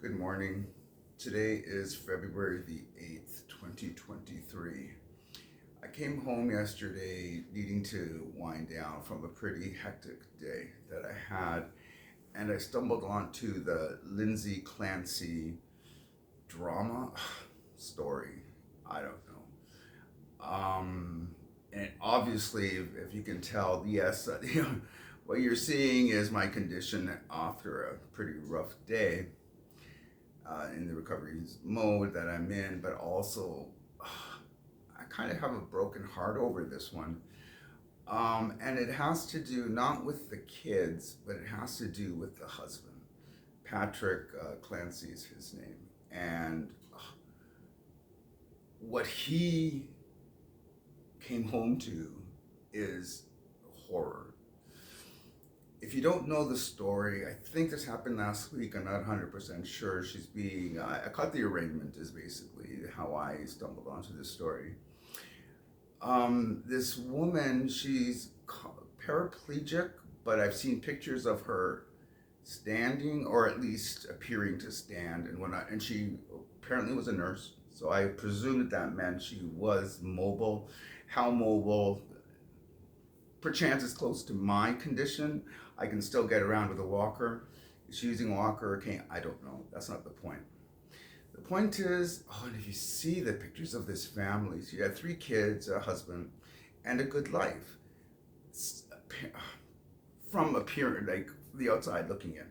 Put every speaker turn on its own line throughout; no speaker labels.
Good morning. Today is February the 8th, 2023. I came home yesterday needing to wind down from a pretty hectic day that I had, and I stumbled onto the Lindsay Clancy drama story. I don't know. And obviously, if you can tell, yes, what you're seeing is my condition after a pretty rough day in the recovery mode that I'm in, but also I kind of have a broken heart over this one. And it has to do not with the kids, but it has to do with the husband. Patrick Clancy is his name. And what he came home to is horror. If you don't know the story, I think this happened last week. I'm not 100% sure. She's being, I caught the arraignment, is basically how I stumbled onto this story. This woman, she's paraplegic, but I've seen pictures of her standing or at least appearing to stand and whatnot. And she apparently was a nurse. So I presume that meant she was mobile. How mobile? Perchance is close to my condition. I can still get around with a walker. Is she using a walker or cane? I don't know. That's not the point. The point is, and if you see the pictures of this family, she had three kids, a husband, and a good life. From appearance, like the outside looking in.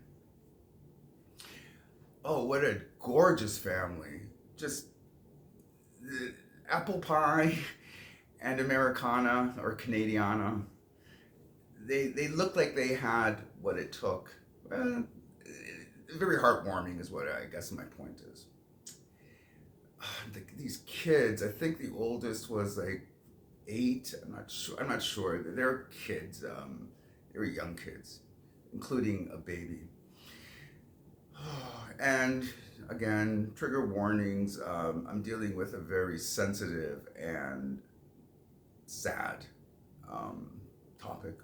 Oh, what a gorgeous family. Just apple pie and Americana or Canadiana. They looked like they had what it took. Very heartwarming is what I guess my point is. These kids, I think the oldest was like 8. I'm not sure. They're kids. They were young kids, including a baby. And again, trigger warnings. I'm dealing with a very sensitive and sad um, topic.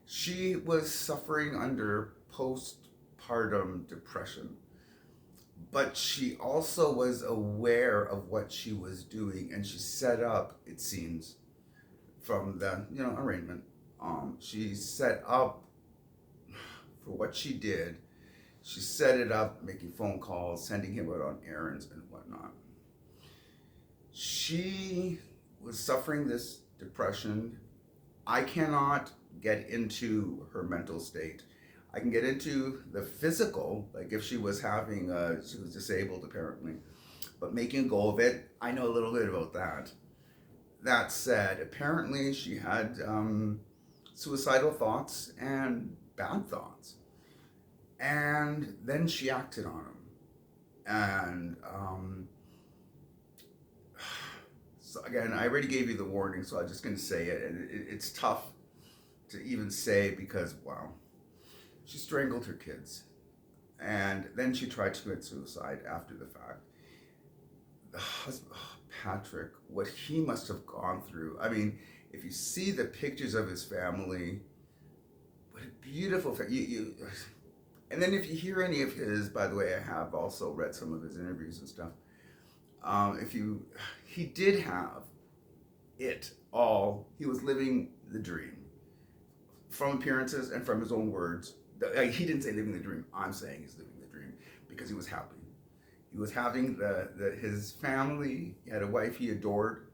She was suffering under postpartum depression, but she also was aware of what she was doing, and she set up, it seems, from the arraignment. She set up for what she did. She set it up, making phone calls, sending him out on errands and whatnot. She was suffering this depression. I cannot get into her mental state. I can get into the physical, like if she was she was disabled apparently, but making a go of it, I know a little bit about that. That said, apparently she had suicidal thoughts and bad thoughts. And then she acted on them. And so again, I already gave you the warning, so I'm just going to say it. And it's tough to even say because, wow, she strangled her kids. And then she tried to commit suicide after the fact. The husband, Patrick, what he must have gone through. I mean, if you see the pictures of his family, what a beautiful and then if you hear any of his, by the way, I have also read some of his interviews and stuff. He did have it all. He was living the dream from appearances and from his own words. He didn't say living the dream. I'm saying he's living the dream because he was happy. He was having his family. He had a wife he adored,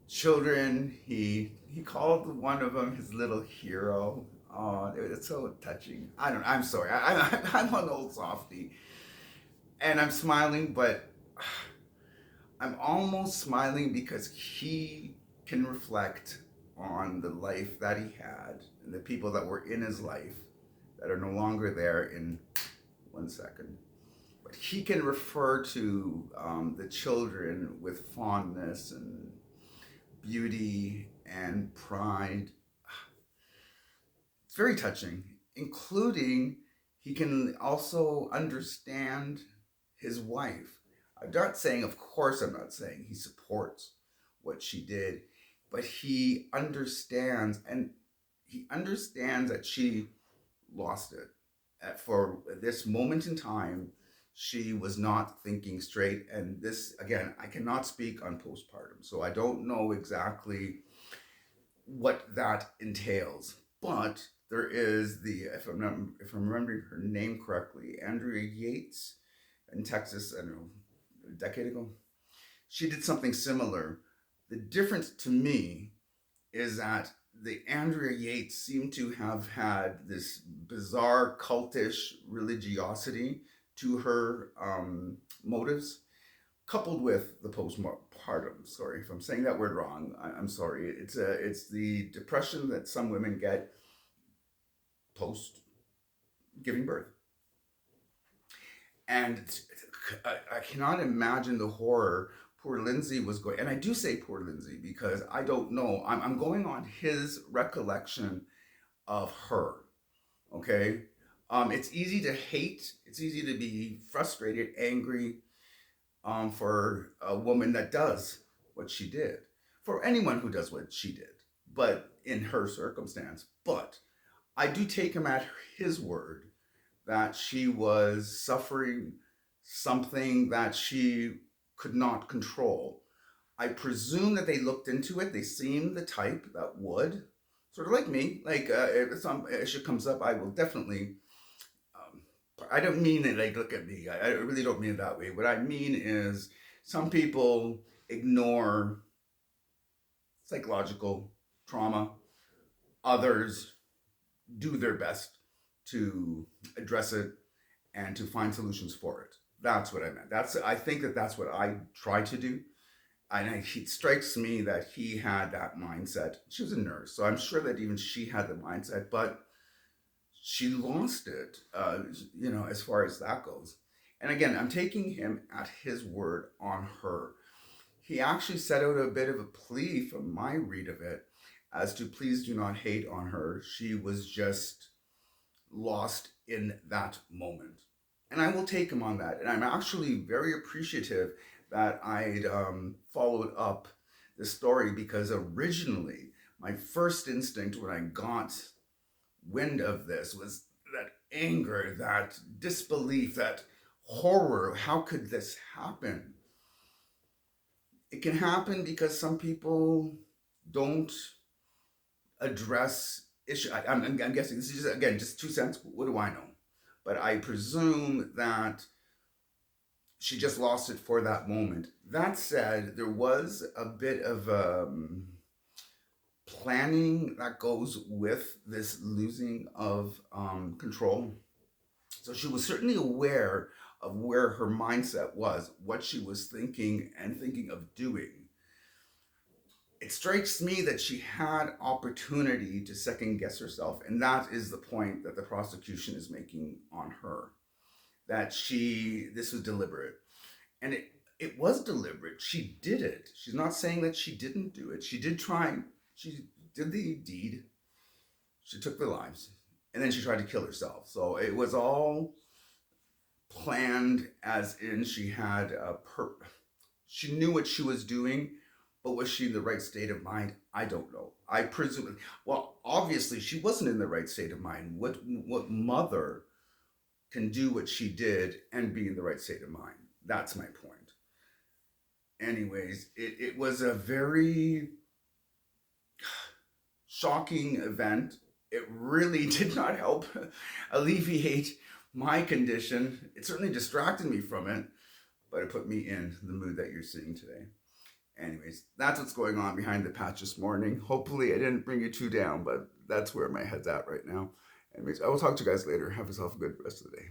children. He called one of them his little hero. Oh, it's so touching. I'm sorry. I'm an old softy, and I'm smiling, but I'm almost smiling because he can reflect on the life that he had and the people that were in his life that are no longer there in 1 second. But he can refer to the children with fondness and beauty and pride. It's very touching, including he can also understand his wife. I'm not saying, of course, I'm not saying he supports what she did, but he understands, and he understands that she lost it for this moment in time. She was not thinking straight. And this, again, I cannot speak on postpartum, so I don't know exactly what that entails. But there is the, if I'm remembering her name correctly, Andrea Yates in Texas, I don't know, a decade ago. She did something similar. The difference to me is that the Andrea Yates seemed to have had this bizarre cultish religiosity to her motives, coupled with the postpartum. Sorry if I'm saying that word wrong. I'm sorry. It's the depression that some women get post giving birth, and I cannot imagine the horror poor Lindsay was going. And I do say poor Lindsay because I don't know. I'm going on his recollection of her. Okay. It's easy to hate. It's easy to be frustrated, angry, for a woman that does what she did, for anyone who does what she did, but in her circumstance. But I do take him at his word that she was suffering something that she could not control. I presume that they looked into it. They seem the type that would, sort of like me. Like if some issue comes up, I will definitely. Um, I don't mean it like look at me. I really don't mean it that way. What I mean is some people ignore psychological trauma. Others do their best to address it and to find solutions for it. That's what I meant. I think that that's what I try to do. And it strikes me that he had that mindset. She was a nurse, so I'm sure that even she had the mindset, but she lost it, as far as that goes. And again, I'm taking him at his word on her. He actually set out a bit of a plea from my read of it as to please do not hate on her. She was just lost in that moment. And I will take him on that. And I'm actually very appreciative that I'd followed up the story because originally my first instinct when I got wind of this was that anger, that disbelief, that horror. How could this happen? It can happen because some people don't address issue. I'm guessing this is just, again, just 2 cents. What do I know? But I presume that she just lost it for that moment. That said, there was a bit of planning that goes with this losing of control. So she was certainly aware of where her mindset was, what she was thinking and thinking of doing. It strikes me that she had opportunity to second guess herself, and that is the point that the prosecution is making on her. That this was deliberate, and it was deliberate. She did it. She's not saying that she didn't do it. She did try. She did the deed. She took their lives, and then she tried to kill herself. So it was all planned, as in she had she knew what she was doing, but was she in the right state of mind? I don't know. I presume. Well, obviously she wasn't in the right state of mind. What mother can do what she did and be in the right state of mind? That's my point. Anyways, it was a very shocking event. It really did not help alleviate my condition. It certainly distracted me from it, but it put me in the mood that you're seeing today. Anyways, that's what's going on behind the patch this morning. Hopefully I didn't bring you too down, but that's where my head's at right now. Anyways, I will talk to you guys later. Have yourself a good rest of the day.